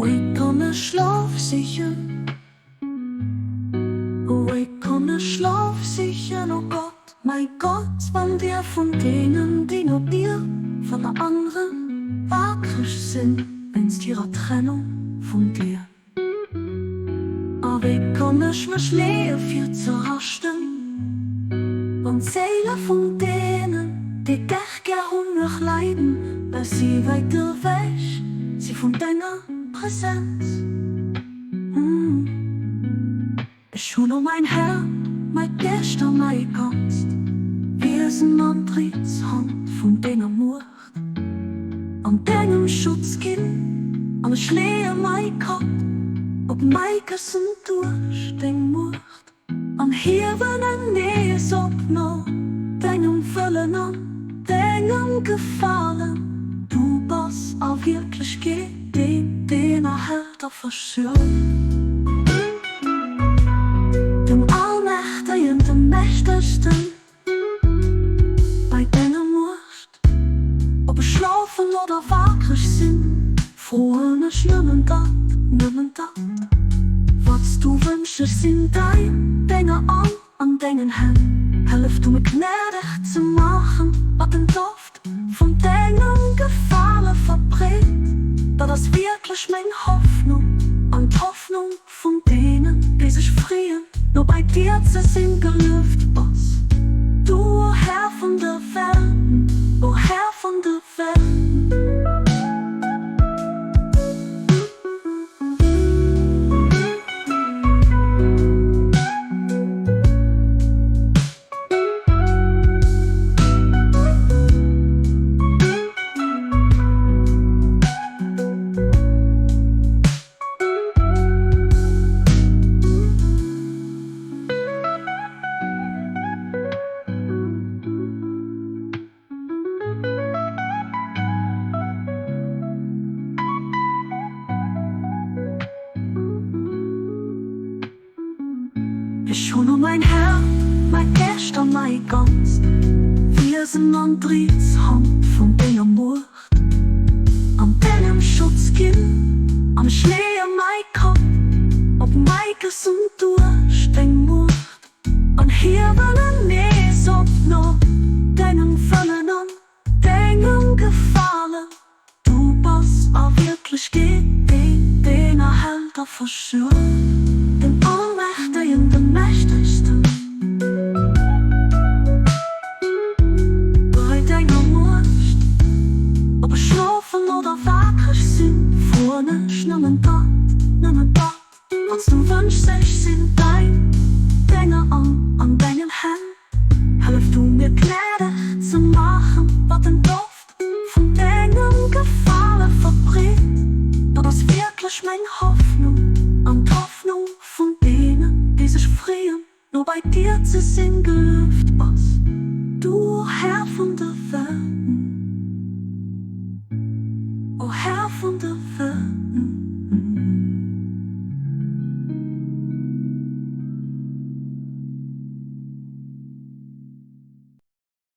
Ik kan een slaaf sichern. Ik kan een slaaf sichern, oh Gott, mein Gott, wann wir von denen, die nur dir, von der anderen, wackrig sind, wenn's ihrer Trennung von dir. Aber ich kann nicht mehr schläfen zerrasten und Seele von denen, die dich gern leiden, weil sie weiter weg, sie von deiner Präsenz. Ich hol um mein Herr, mein Gestern, mein Kunst. Wir sind Antriebshand von deiner Mut. An deinem Schutzkind, an Schleer mein Kopf, ob mein Kissen durch den Mut. An Hieben an Nähes ob noch deinem Füllen an, deinem Gefallen. Du bist auch wirklich geht, den Erhälter verschüren. Dem Allmächtigen, dem Mächtigsten, bei deiner Macht, ob ich schlafen oder wackrig sind, frohen ich nimmen dat. Was du wünschst, sind dein Dinge an deinen Händen. Helf du mir gnädig zu machen, was den Duft von deinem Gefallen verbringt. Da das wirklich meine Hoffnung, an die Hoffnung von denen, die sich frieren, nur bei dir zu sind gelüft, was du Herr von der Welt, o Herr von der Welt. Ich hol nur mein Herr, mein Gestern, mein Ganz. Wir sind Antriebshand von deiner Macht. An deinem Schutzkind, am Schnee mein Kopf, ob mein Kissen durch den Mut. An Hieben an Nähes ob noch deinem Füllen an, deinem Gefallen. Du bist auch wirklich geht, den Erhälter verschüren. Den Allmächtigen, den Mächtigsten. Bei deiner Macht, ob ich schlafen oder wackrig sind, vorne ich nimmen dat. Was du wünschst, ich sind dein Dinge an deinen Händen. Helf du mir gnädig zu machen, was den Duft von deinem Gefallen verbringt. Da das wirklich meine Hoffnung, an die Hoffnung von denen, die sich frieren, nur bei dir zu sind gelüft, was